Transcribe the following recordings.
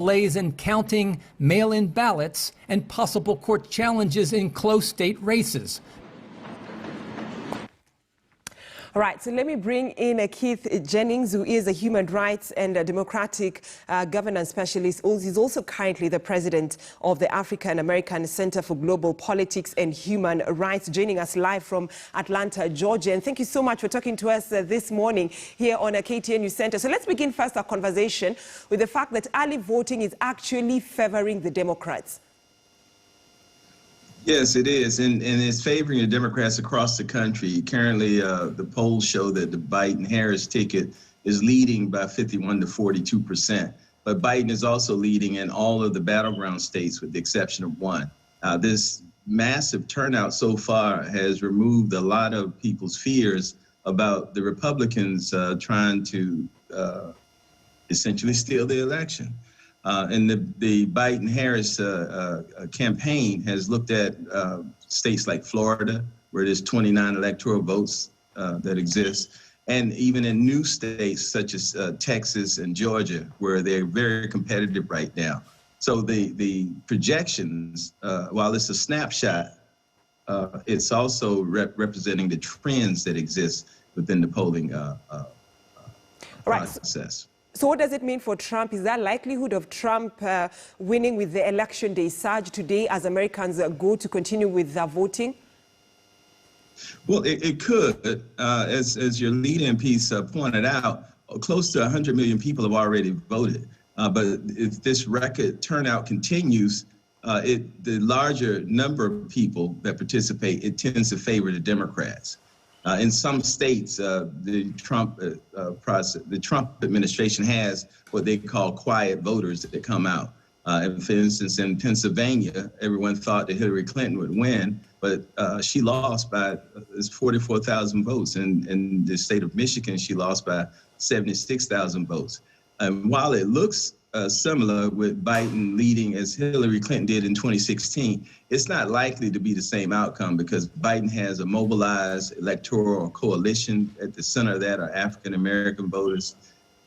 delays in counting mail-in ballots and possible court challenges in close state races. All right, so let me bring in Keith Jennings, who is a human rights and democratic governance specialist. He's also currently the president of the African American Center for Global Politics and Human Rights, joining us live from Atlanta, Georgia. And thank you so much for talking to us this morning here on KTN News Center. So let's begin first our conversation with the fact that early voting is actually favoring the Democrats. Yes, it is, and it's favoring the Democrats across the country. Currently, the polls show that the Biden-Harris ticket is leading by 51 to 42%. But Biden is also leading in all of the battleground states with the exception of one. This massive turnout so far has removed a lot of people's fears about the Republicans trying to essentially steal the election. And the Biden-Harris campaign has looked at states like Florida, where there's 29 electoral votes that exist, and even in new states such as Texas and Georgia, where they're very competitive right now. So the projections, while it's a snapshot, it's also representing the trends that exist within the polling process. So what does it mean for Trump? Is there likelihood of Trump winning with the election day surge today as Americans go to continue with their voting? Well, it could. As your lead-in piece pointed out, close to 100 million people have already voted. But if this record turnout continues, the larger number of people that participate, it tends to favor the Democrats. In some states, the Trump administration has what they call quiet voters that come out. And for instance, in Pennsylvania, everyone thought that Hillary Clinton would win, but she lost by 44,000 votes. In the state of Michigan, she lost by 76,000 votes. And while it looks similar with Biden leading as Hillary Clinton did in 2016, it's not likely to be the same outcome because Biden has a mobilized electoral coalition. At the center of that are African-American voters.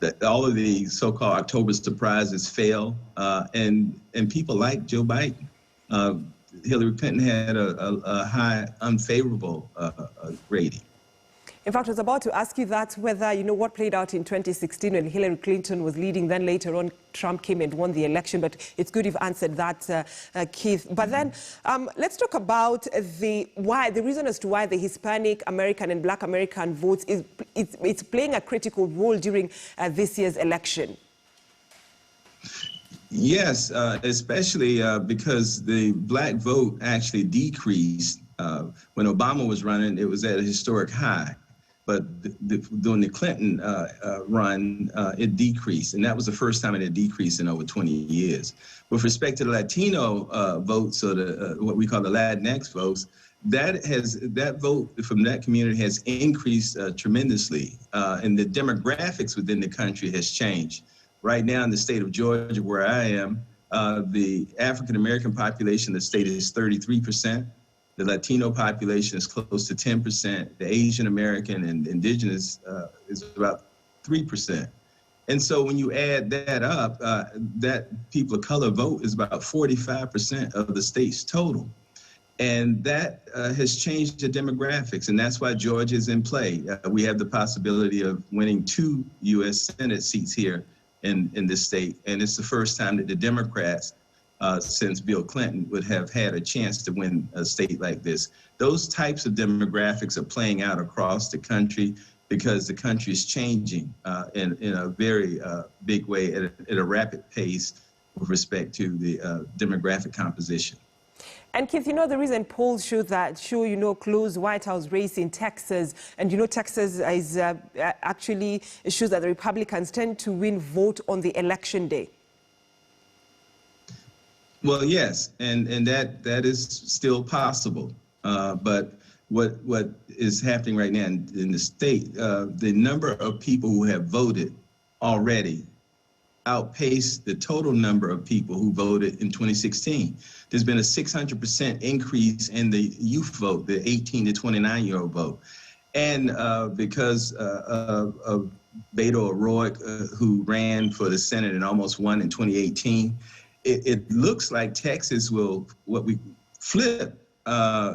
That all of the so-called October surprises fail, and people like Joe Biden. Hillary Clinton had a high unfavorable rating. In fact, I was about to ask you that, whether, you know, what played out in 2016 when Hillary Clinton was leading, then later on Trump came and won the election. But it's good you've answered that, Keith. But then let's talk about the reason as to why the Hispanic American and Black American votes it's playing a critical role during this year's election. Yes, especially because the Black vote actually decreased. When Obama was running, it was at a historic high. But during the Clinton run, it decreased. And that was the first time it had decreased in over 20 years. With respect to the Latino votes, or what we call the Latinx votes, that vote from that community has increased tremendously. And the demographics within the country has changed. Right now in the state of Georgia, where I am, the African-American population of the state is 33%. The Latino population is close to 10%. The Asian American and indigenous is about 3%. And so when you add that up, that people of color vote is about 45% of the state's total. And that has changed the demographics, and that's why Georgia is in play. We have the possibility of winning 2 U.S. Senate seats here in this state, and it's the first time that the Democrats since Bill Clinton would have had a chance to win a state like this. Those types of demographics are playing out across the country because the country is changing in a very big way at a rapid pace with respect to the demographic composition. And Keith, you know, the reason polls show, close White House race in Texas, and you know, Texas is actually shows that the Republicans tend to win vote on the election day. Well, yes, and that is still possible. But what is happening right now in the state, the number of people who have voted already outpaced the total number of people who voted in 2016. There's been a 600% increase in the youth vote, the 18 to 29-year-old vote. And because of Beto O'Rourke, who ran for the Senate and almost won in 2018. It looks like Texas will flip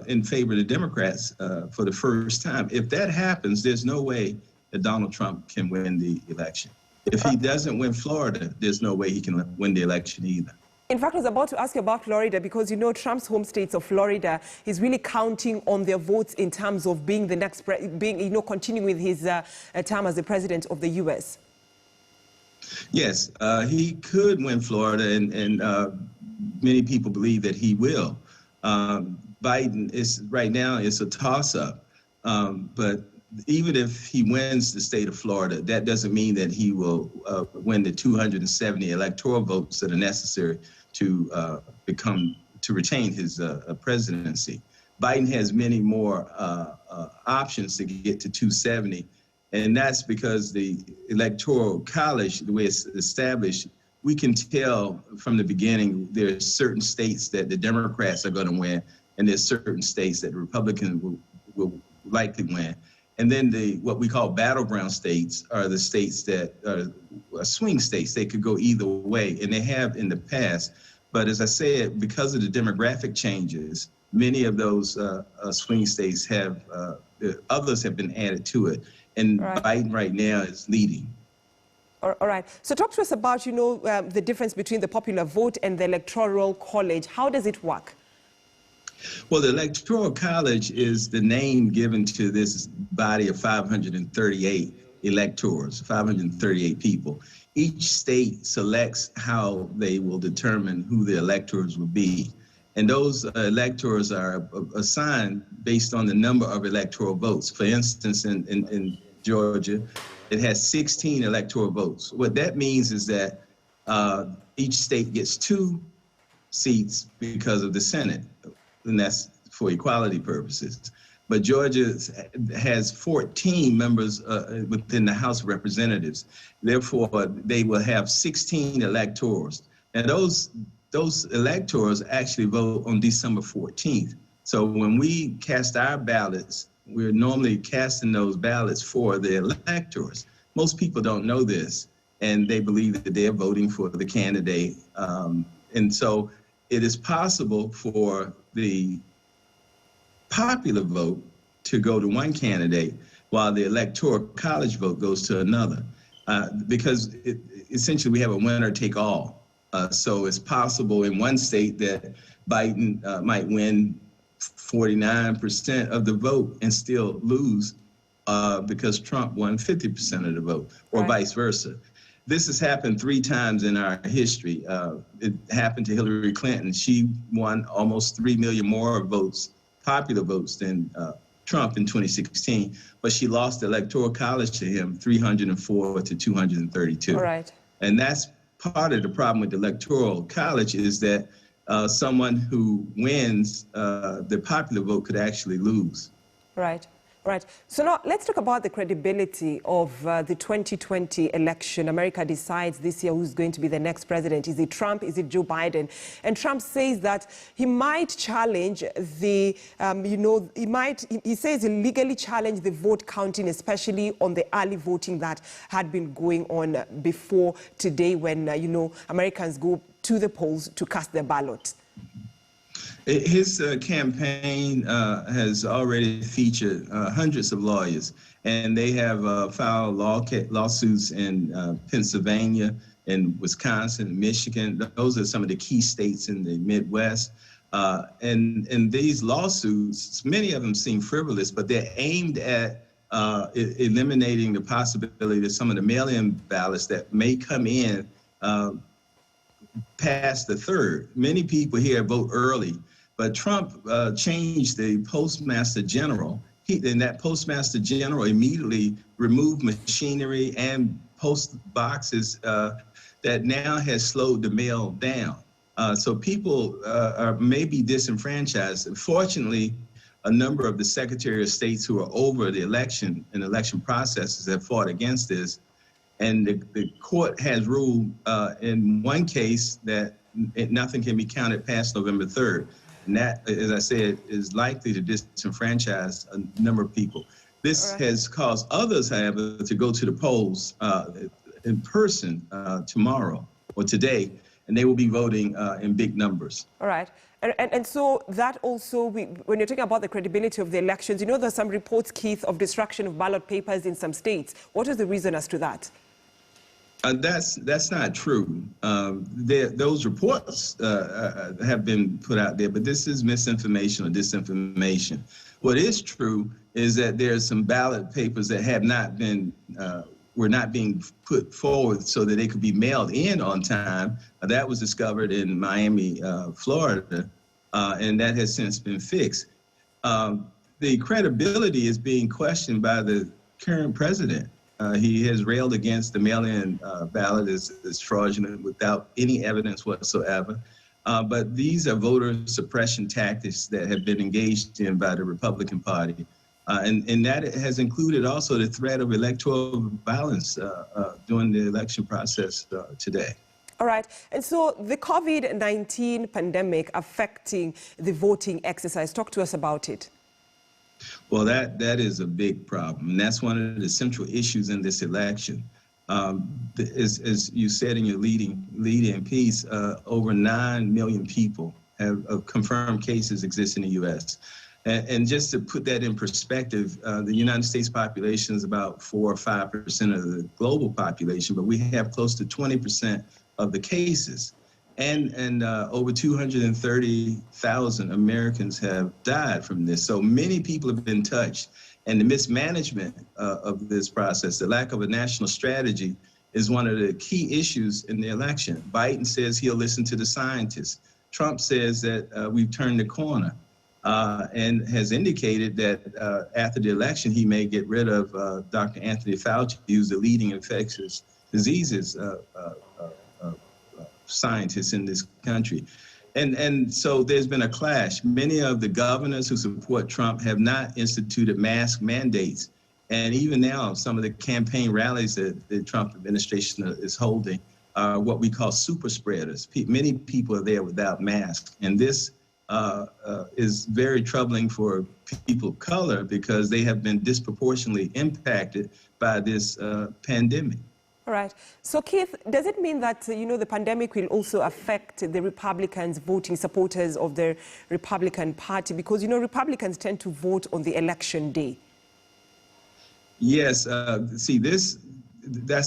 in favor of the Democrats for the first time. If that happens, there's no way that Donald Trump can win the election. If he doesn't win Florida, there's no way he can win the election either. In fact, I was about to ask you about Florida because, you know, Trump's home states of Florida is really counting on their votes in terms of being the next, continuing with his term as the president of the U.S. Yes, he could win Florida, and many people believe that he will. Biden is right now, it's a toss-up, but even if he wins the state of Florida, that doesn't mean that he will win the 270 electoral votes that are necessary to retain his presidency. Biden has many more options to get to 270, and that's because the Electoral College, the way it's established, we can tell from the beginning there's certain states that the Democrats are going to win, and there's certain states that the Republicans will likely win. And then what we call battleground states are the states that are swing states. They could go either way, and they have in the past. But as I said, because of the demographic changes, many of those swing states have, others have been added to it. And Biden right now is leading. All right. So talk to us about, you know, the difference between the popular vote and the Electoral College. How does it work? Well, the Electoral College is the name given to this body of 538 electors, 538 people. Each state selects how they will determine who the electors will be. And those electors are assigned based on the number of electoral votes. For instance, in Georgia, it has 16 electoral votes. What that means is that each state gets 2 seats because of the Senate, and that's for equality purposes. But Georgia has 14 members within the House of Representatives. Therefore, they will have 16 electors. And those electors actually vote on December 14th. So when we cast our ballots, we're normally casting those ballots for the electors. Most people don't know this, and they believe that they're voting for the candidate. And so it is possible for the popular vote to go to one candidate while the Electoral College vote goes to another, because essentially we have a winner take all. So it's possible in one state that Biden might win 49% of the vote and still lose because Trump won 50% of the vote, or vice versa. This has happened 3 times in our history. It happened to Hillary Clinton. She won almost 3 million more votes, popular votes, than Trump in 2016, but she lost the Electoral College to him, 304 to 232. All right. And that's part of the problem with the Electoral College, is that someone who wins the popular vote could actually lose. Right. Right. So now let's talk about the credibility of the 2020 election. America decides this year who's going to be the next president. Is it Trump? Is it Joe Biden? And Trump says that he might challenge the, he says he legally challenge the vote counting, especially on the early voting that had been going on before today when, Americans go to the polls to cast their ballot. His campaign has already featured hundreds of lawyers, and they have filed lawsuits in Pennsylvania, in Wisconsin, Michigan. Those are some of the key states in the Midwest. And these lawsuits, many of them seem frivolous, but they're aimed at eliminating the possibility that some of the mail-in ballots that may come in past the 3rd. Many people here vote early. But Trump changed the Postmaster General, and that Postmaster General immediately removed machinery and post boxes that now has slowed the mail down. So people are maybe disenfranchised. Fortunately, a number of the Secretary of States who are over the election and election processes have fought against this. And the court has ruled in one case that nothing can be counted past November 3rd. And that, as I said, is likely to disenfranchise a number of people. This has caused others, however, to go to the polls in person tomorrow or today, and they will be voting in big numbers. All right. And so that also, when you're talking about the credibility of the elections, you know, there's some reports, Keith, of destruction of ballot papers in some states. What is the reason as to that? That's not true. Those reports have been put out there, but this is misinformation or disinformation. What is true is that there are some ballot papers that have not been were not being put forward so that they could be mailed in on time. That was discovered in Miami, Florida, and that has since been fixed. The credibility is being questioned by the current president. He has railed against the mail-in ballot as fraudulent without any evidence whatsoever. But these are voter suppression tactics that have been engaged in by the Republican Party. And that has included also the threat of electoral violence during the election process today. All right. And so the COVID-19 pandemic affecting the voting exercise. Talk to us about it. Well, that is a big problem. And that's one of the central issues in this election. As you said in your lead-in piece, over 9 million people have confirmed cases exist in the U.S. And just to put that in perspective, the United States population is about 4 or 5% of the global population, but we have close to 20% of the cases. And over 230,000 Americans have died from this. So many people have been touched. And the mismanagement of this process, the lack of a national strategy, is one of the key issues in the election. Biden says he'll listen to the scientists. Trump says that we've turned the corner and has indicated that after the election, he may get rid of Dr. Anthony Fauci, who's the leading infectious diseases scientists in this country. And so there's been a clash. Many of the governors who support Trump have not instituted mask mandates. And even now, some of the campaign rallies that the Trump administration is holding are what we call super spreaders. Many people are there without masks. And this is very troubling for people of color because they have been disproportionately impacted by this pandemic. All right. So, Keith, does it mean that, the pandemic will also affect the Republicans voting supporters of the Republican Party? Because, Republicans tend to vote on the election day. Yes. That's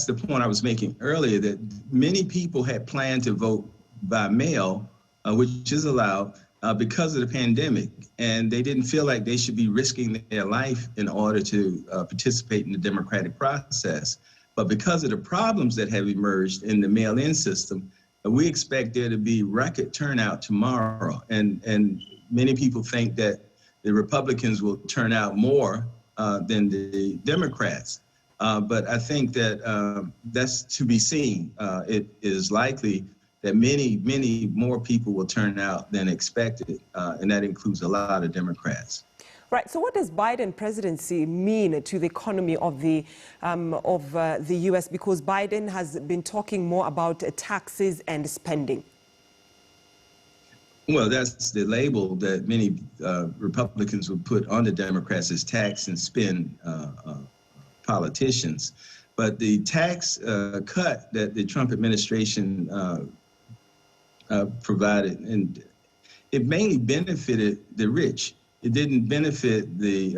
the point I was making earlier, that many people had planned to vote by mail, which is allowed because of the pandemic. And they didn't feel like they should be risking their life in order to participate in the democratic process. But because of the problems that have emerged in the mail-in system, we expect there to be record turnout tomorrow. And many people think that the Republicans will turn out more than the Democrats. But I think that that's to be seen. It is likely that many more people will turn out than expected, and that includes a lot of Democrats. Right. So what does Biden presidency mean to the economy of the U.S.? Because Biden has been talking more about taxes and spending. Well, that's the label that many Republicans would put on the Democrats as tax and spend politicians. But the tax cut that the Trump administration provided, and it mainly benefited the rich. It didn't benefit the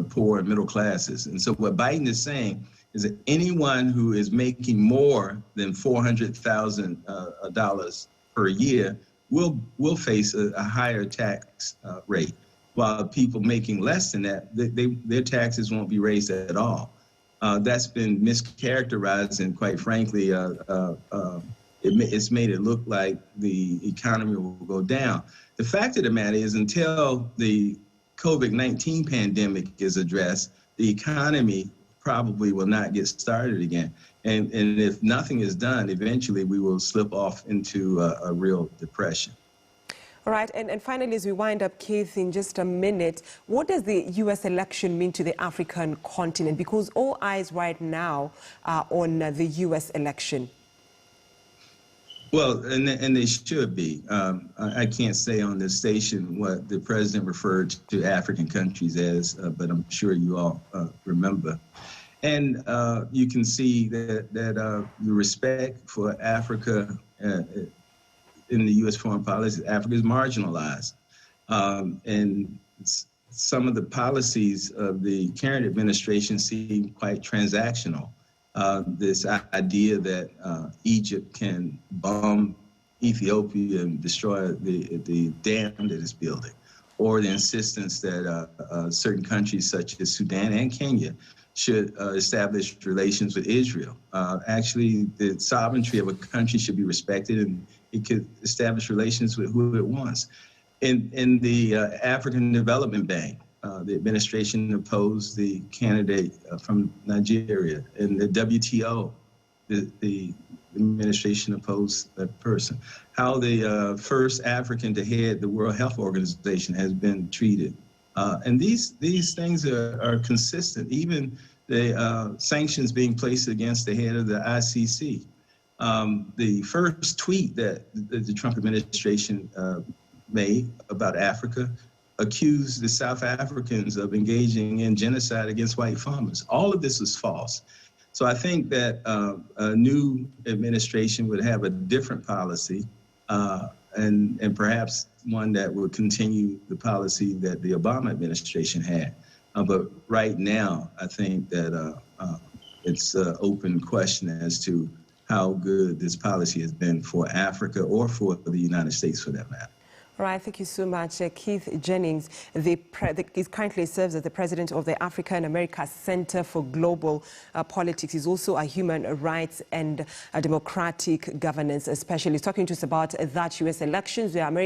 poor and middle classes. And so what Biden is saying is that anyone who is making more than $400,000 per year will face a higher tax rate, while people making less than that, their taxes won't be raised at all. That's been mischaracterized, and quite frankly, it's made it look like the economy will go down. The fact of the matter is, until the COVID-19 pandemic is addressed, the economy probably will not get started again. And if nothing is done, eventually we will slip off into a real depression. All right. And finally, as we wind up, Keith, in just a minute, what does the U.S. election mean to the African continent? Because all eyes right now are on the U.S. election. Well, and they should be. I can't say on this station what the president referred to African countries as, but I'm sure you all remember. And you can see that the respect for Africa in the U.S. foreign policy, Africa is marginalized. And some of the policies of the current administration seem quite transactional. This idea that Egypt can bomb Ethiopia and destroy the dam that it's building, or the insistence that certain countries such as Sudan and Kenya should establish relations with Israel. Actually, the sovereignty of a country should be respected, and it could establish relations with who it wants. In the African Development Bank, the administration opposed the candidate from Nigeria. In the WTO, the administration opposed that person. How the first African to head the World Health Organization has been treated. And these things are consistent. Even the sanctions being placed against the head of the ICC. The first tweet that the Trump administration made about Africa accused the South Africans of engaging in genocide against white farmers. All of this was false. So I think that a new administration would have a different policy, and perhaps one that would continue the policy that the Obama administration had. But right now, I think that it's an open question as to how good this policy has been for Africa or for the United States, for that matter. All right, thank you so much. Keith Jennings he currently serves as the president of the Africa and America Center for Global Politics. He's also a human rights and a democratic governance specialist, talking to us about that U.S. elections where America